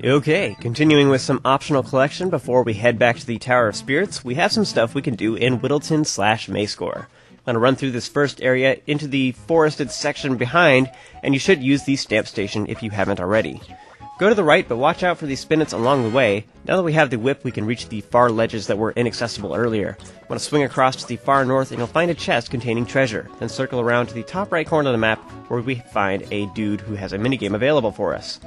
Okay, continuing with some optional collection before we head back to the Tower of Spirits, we have some stuff we can do in Whittleton/Mayscore. I'm going to run through this first area into the forested section behind, and you should use the stamp station if you haven't already. Go to the right, but watch out for these spinets along the way. Now that we have the whip, we can reach the far ledges that were inaccessible earlier. I'm going to swing across to the far north, and you'll find a chest containing treasure. Then circle around to the top right corner of the map, where we find a dude who has a minigame available for us.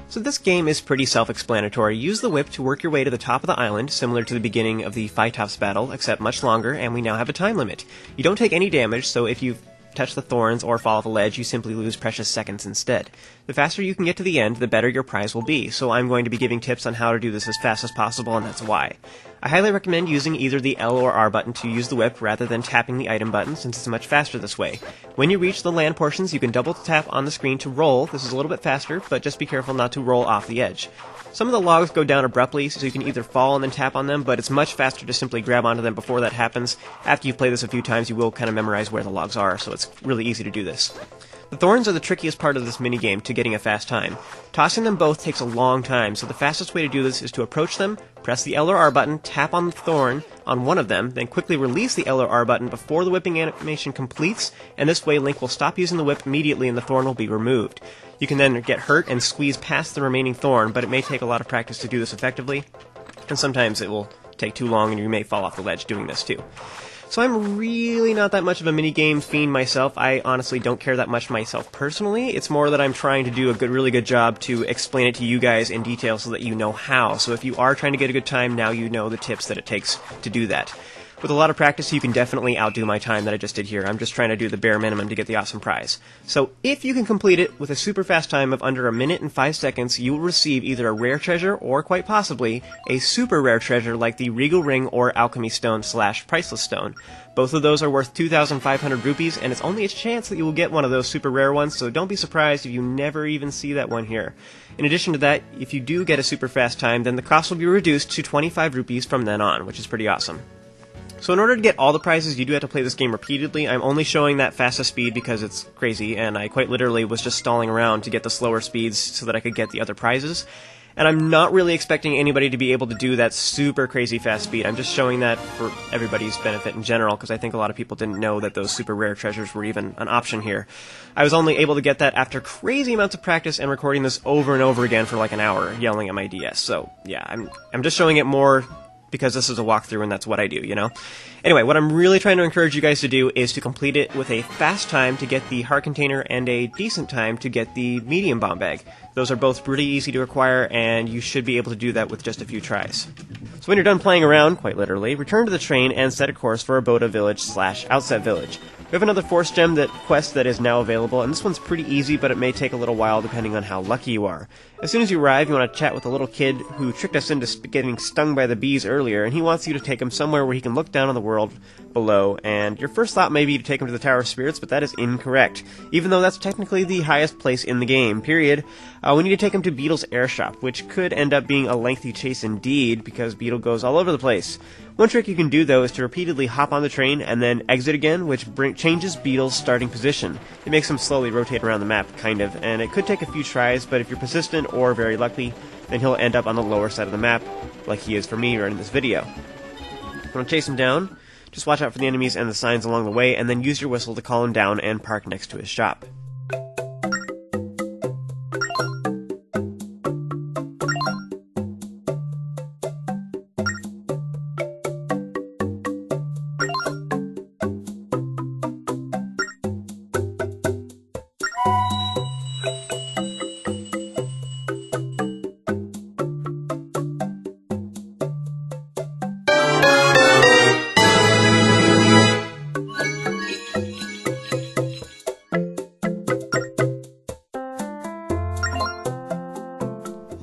So this game is pretty self-explanatory. Use the whip to work your way to the top of the island, similar to the beginning of the Phytops battle, except much longer, and we now have a time limit. You don't take any damage, so if you touch the thorns or fall off a ledge, you simply lose precious seconds instead. The faster you can get to the end, the better your prize will be, so I'm going to be giving tips on how to do this as fast as possible, and that's why. I highly recommend using either the L or R button to use the whip rather than tapping the item button, since it's much faster this way. When you reach the land portions, you can double tap on the screen to roll. This is a little bit faster, but just be careful not to roll off the edge. Some of the logs go down abruptly, so you can either fall and then tap on them, but it's much faster to simply grab onto them before that happens. After you play this a few times, you will kind of memorize where the logs are, so it's really easy to do this. The thorns are the trickiest part of this minigame to getting a fast time. Tossing them both takes a long time, so the fastest way to do this is to approach them, press the L or R button, tap on the thorn on one of them, then quickly release the L or R button before the whipping animation completes, and this way Link will stop using the whip immediately and the thorn will be removed. You can then get hurt and squeeze past the remaining thorn, but it may take a lot of practice to do this effectively, and sometimes it will take too long and you may fall off the ledge doing this too. So I'm really not that much of a minigame fiend myself. I honestly don't care that much myself personally. It's more that I'm trying to do a really good job to explain it to you guys in detail so that you know how. So if you are trying to get a good time, now you know the tips that it takes to do that. With a lot of practice, you can definitely outdo my time that I just did here. I'm just trying to do the bare minimum to get the awesome prize. So if you can complete it with a super fast time of under 1 minute and 5 seconds, you will receive either a rare treasure or, quite possibly, a super rare treasure like the Regal Ring or Alchemy Stone / Priceless Stone. Both of those are worth 2,500 rupees, and it's only a chance that you will get one of those super rare ones, so don't be surprised if you never even see that one here. In addition to that, if you do get a super fast time, then the cost will be reduced to 25 rupees from then on, which is pretty awesome. So in order to get all the prizes, you do have to play this game repeatedly. I'm only showing that fastest speed because it's crazy, and I quite literally was just stalling around to get the slower speeds so that I could get the other prizes. And I'm not really expecting anybody to be able to do that super crazy fast speed. I'm just showing that for everybody's benefit in general, because I think a lot of people didn't know that those super rare treasures were even an option here. I was only able to get that after crazy amounts of practice and recording this over and over again for like an hour, yelling at my DS. So yeah, I'm just showing it more because this is a walkthrough and that's what I do, you know? Anyway, what I'm really trying to encourage you guys to do is to complete it with a fast time to get the heart container and a decent time to get the medium bomb bag. Those are both pretty easy to acquire, and you should be able to do that with just a few tries. So when you're done playing around, quite literally, return to the train and set a course for Aboda Village / Outset Village. We have another Force Gem quest that is now available, and this one's pretty easy, but it may take a little while depending on how lucky you are. As soon as you arrive, you want to chat with a little kid who tricked us into getting stung by the bees earlier, and he wants you to take him somewhere where he can look down on the world below, and your first thought may be to take him to the Tower of Spirits, but that is incorrect, even though that's technically the highest place in the game, period. We need to take him to Beetle's Airshop, which could end up being a lengthy chase indeed, because Beetle goes all over the place. One trick you can do, though, is to repeatedly hop on the train and then exit again, which changes Beetle's starting position. It makes him slowly rotate around the map, kind of, and it could take a few tries, but if you're persistent or very lucky, then he'll end up on the lower side of the map, like he is for me right in this video. Want to chase him down? Just watch out for the enemies and the signs along the way, and then use your whistle to call him down and park next to his shop.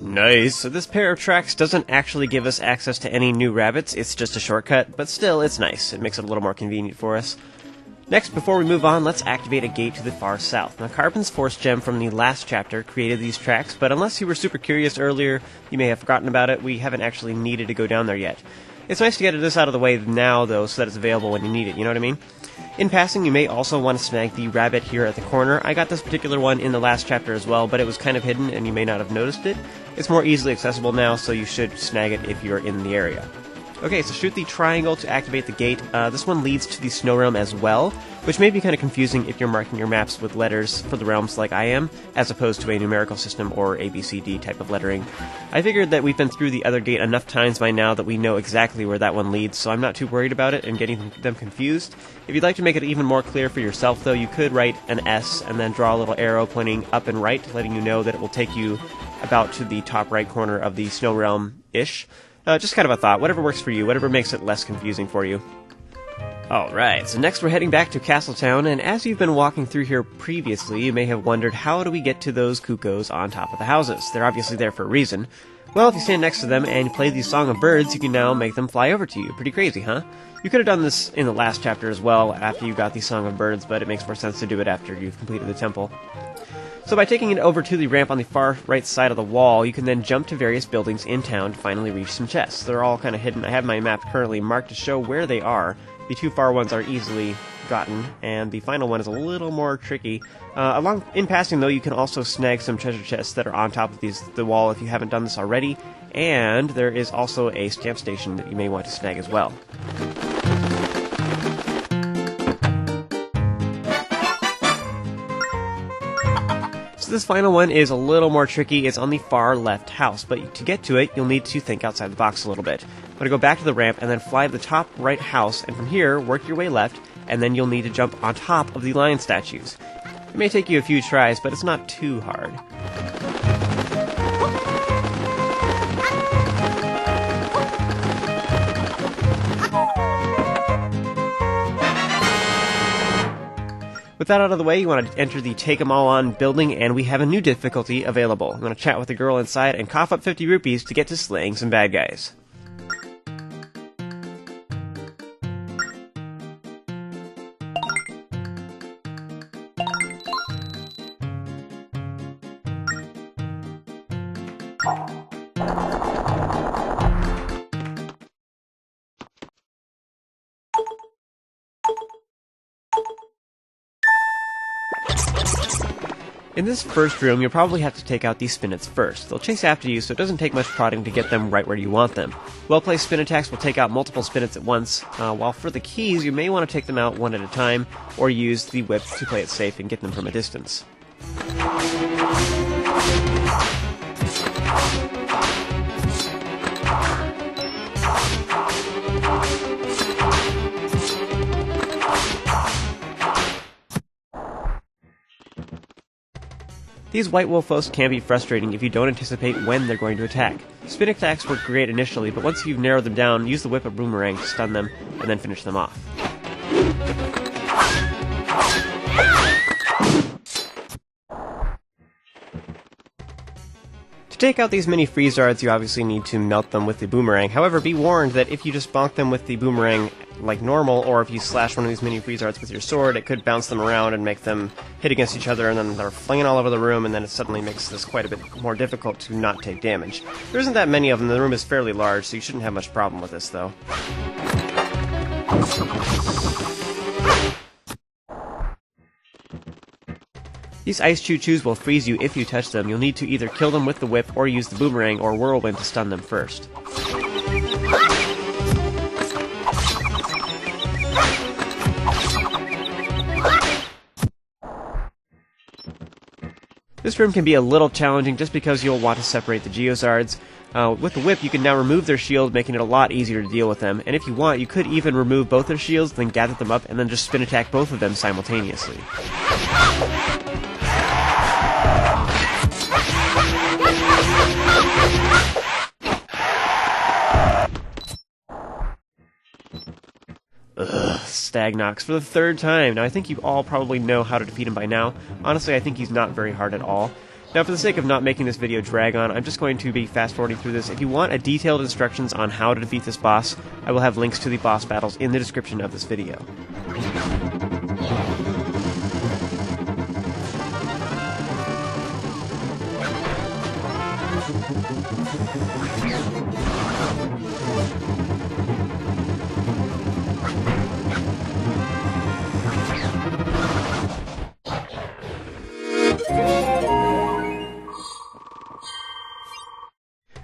Nice. So this pair of tracks doesn't actually give us access to any new rabbits, it's just a shortcut, but still, it's nice. It makes it a little more convenient for us. Next, before we move on, let's activate a gate to the far south. Now, Carbon's Force Gem from the last chapter created these tracks, but unless you were super curious earlier, you may have forgotten about it. We haven't actually needed to go down there yet. It's nice to get this out of the way now, though, so that it's available when you need it, you know what I mean? In passing, you may also want to snag the rabbit here at the corner. I got this particular one in the last chapter as well, but it was kind of hidden and you may not have noticed it. It's more easily accessible now, so you should snag it if you're in the area. Okay, so shoot the triangle to activate the gate. This one leads to the snow realm as well, which may be kind of confusing if you're marking your maps with letters for the realms like I am, as opposed to a numerical system or ABCD type of lettering. I figured that we've been through the other gate enough times by now that we know exactly where that one leads, so I'm not too worried about it and getting them confused. If you'd like to make it even more clear for yourself, though, you could write an S and then draw a little arrow pointing up and right, letting you know that it will take you about to the top right corner of the snow realm-ish. Just kind of a thought, whatever works for you, whatever makes it less confusing for you. Alright, so next we're heading back to Castletown, and as you've been walking through here previously, you may have wondered, how do we get to those cuckoos on top of the houses? They're obviously there for a reason. Well, if you stand next to them and play the Song of Birds, you can now make them fly over to you. Pretty crazy, huh? You could have done this in the last chapter as well, after you got the Song of Birds, but it makes more sense to do it after you've completed the temple. So by taking it over to the ramp on the far right side of the wall, you can then jump to various buildings in town to finally reach some chests. They're all kind of hidden. I have my map currently marked to show where they are. The two far ones are easily gotten, and the final one is a little more tricky. In passing, though, you can also snag some treasure chests that are on top of the wall if you haven't done this already, and there is also a stamp station that you may want to snag as well. So this final one is a little more tricky. It's on the far left house, but to get to it, you'll need to think outside the box a little bit. I'm going to go back to the ramp and then fly to the top right house, and from here, work your way left, and then you'll need to jump on top of the lion statues. It may take you a few tries, but it's not too hard. With that out of the way, you want to enter the Take 'em All On building, and we have a new difficulty available. I'm going to chat with the girl inside and cough up 50 rupees to get to slaying some bad guys. In this first room, you'll probably have to take out these spinets first. They'll chase after you, so it doesn't take much prodding to get them right where you want them. Well-placed spin attacks will take out multiple spinets at once, while for the keys, you may want to take them out one at a time, or use the whip to play it safe and get them from a distance. These White Wolf foes can be frustrating if you don't anticipate when they're going to attack. Spin attacks work great initially, but once you've narrowed them down, use the whip or boomerang to stun them, and then finish them off. To take out these mini freezards, you obviously need to melt them with the boomerang. However, be warned that if you just bonk them with the boomerang like normal, or if you slash one of these mini freezards with your sword, it could bounce them around and make them hit against each other, and then they're flinging all over the room, and then it suddenly makes this quite a bit more difficult to not take damage. There isn't that many of them. The room is fairly large, so you shouldn't have much problem with this, though. These ice choo-choos will freeze you if you touch them. You'll need to either kill them with the whip or use the boomerang or whirlwind to stun them first. This room can be a little challenging just because you'll want to separate the Geozards. With the whip, you can now remove their shield, making it a lot easier to deal with them. And if you want, you could even remove both their shields, then gather them up, and then just spin attack both of them simultaneously. Ugh, Stagnox for the third time. Now, I think you all probably know how to defeat him by now. Honestly, I think he's not very hard at all. Now, for the sake of not making this video drag on, I'm just going to be fast-forwarding through this. If you want detailed instructions on how to defeat this boss, I will have links to the boss battles in the description of this video.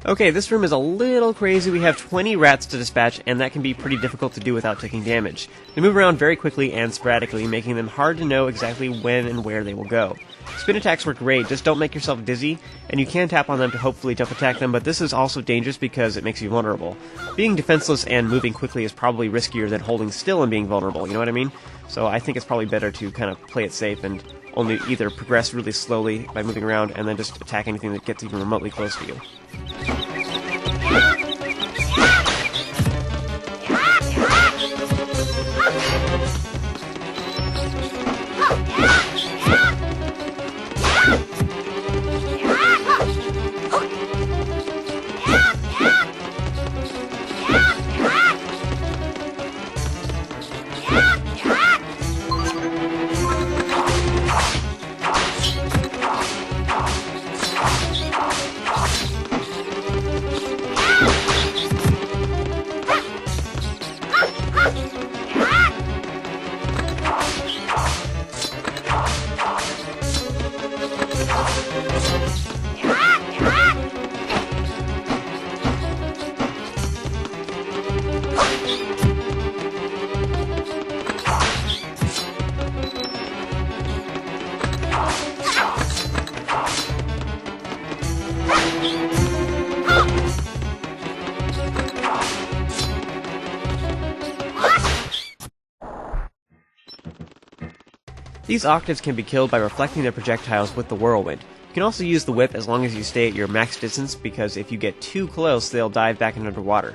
Okay, this room is a little crazy. We have 20 rats to dispatch, and that can be pretty difficult to do without taking damage. They move around very quickly and sporadically, making them hard to know exactly when and where they will go. Spin attacks work great, just don't make yourself dizzy, and you can tap on them to hopefully jump attack them, but this is also dangerous because it makes you vulnerable. Being defenseless and moving quickly is probably riskier than holding still and being vulnerable, you know what I mean? So I think it's probably better to kind of play it safe and only either progress really slowly by moving around and then just attack anything that gets even remotely close to you. These octaves can be killed by reflecting their projectiles with the whirlwind. You can also use the whip as long as you stay at your max distance, because if you get too close, they'll dive back in underwater.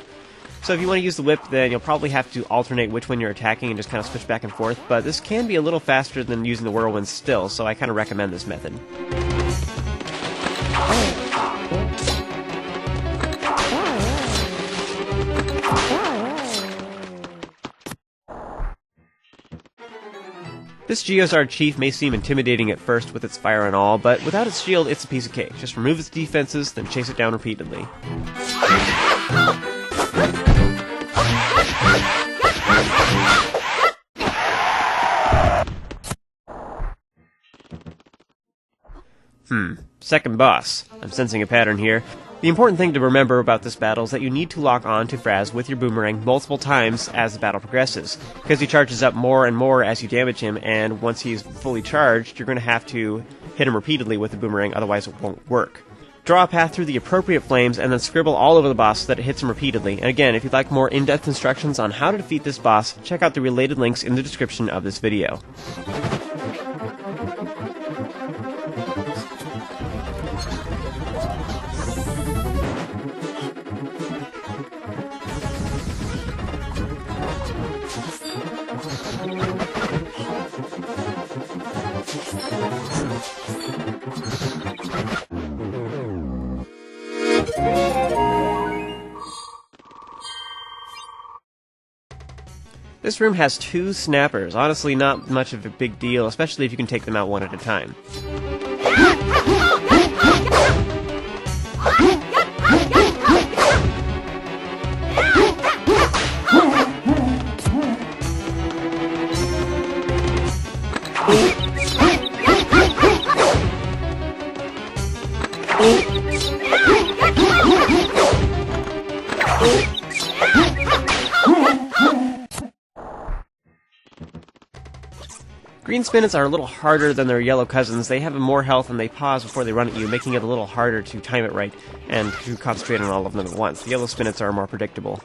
So if you want to use the whip, then you'll probably have to alternate which one you're attacking and just kind of switch back and forth, but this can be a little faster than using the whirlwind still, so I kind of recommend this method. This Geozard Chief may seem intimidating at first with its fire and all, but without its shield, it's a piece of cake. Just remove its defenses, then chase it down repeatedly. Second boss. I'm sensing a pattern here. The important thing to remember about this battle is that you need to lock on to Fraz with your boomerang multiple times as the battle progresses, because he charges up more and more as you damage him, and once he's fully charged, you're going to have to hit him repeatedly with the boomerang, otherwise it won't work. Draw a path through the appropriate flames, and then scribble all over the boss so that it hits him repeatedly. And again, if you'd like more in-depth instructions on how to defeat this boss, check out the related links in the description of this video. This room has 2 snappers. Honestly, not much of a big deal, especially if you can take them out one at a time. Green spinets are a little harder than their yellow cousins. They have more health and they pause before they run at you, making it a little harder to time it right and to concentrate on all of them at once. The yellow spinets are more predictable.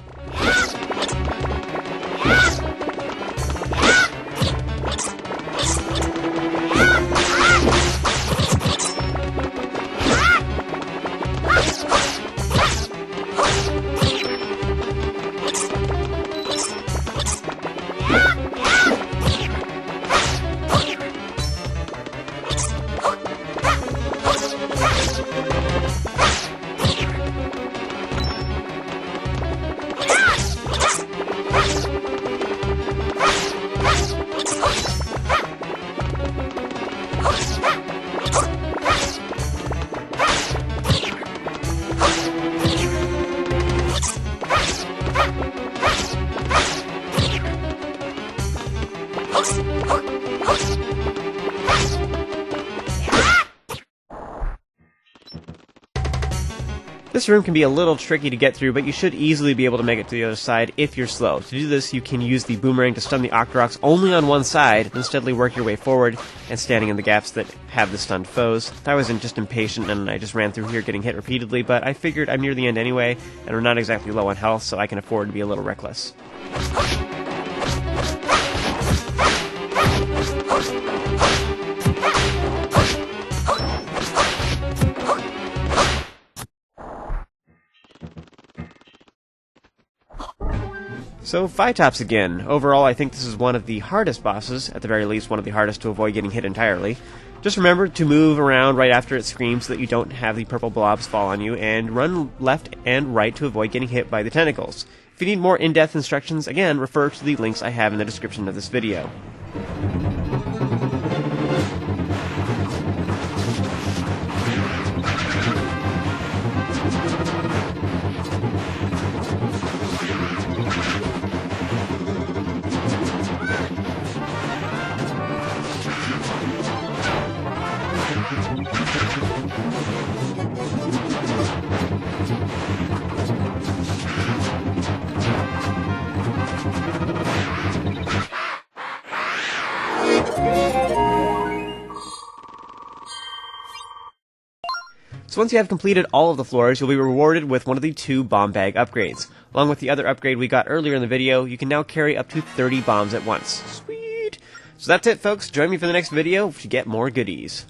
This room can be a little tricky to get through, but you should easily be able to make it to the other side if you're slow. To do this, you can use the boomerang to stun the Octoroks only on one side, and steadily work your way forward and standing in the gaps that have the stunned foes. I was just impatient and I just ran through here getting hit repeatedly, but I figured I'm near the end anyway, and we're not exactly low on health, so I can afford to be a little reckless. So, Phytops again. Overall, I think this is one of the hardest bosses, at the very least one of the hardest to avoid getting hit entirely. Just remember to move around right after it screams so that you don't have the purple blobs fall on you, and run left and right to avoid getting hit by the tentacles. If you need more in-depth instructions, again, refer to the links I have in the description of this video. So once you have completed all of the floors, you'll be rewarded with one of the 2 bomb bag upgrades. Along with the other upgrade we got earlier in the video, you can now carry up to 30 bombs at once. Sweet! So that's it, folks. Join me for the next video to get more goodies.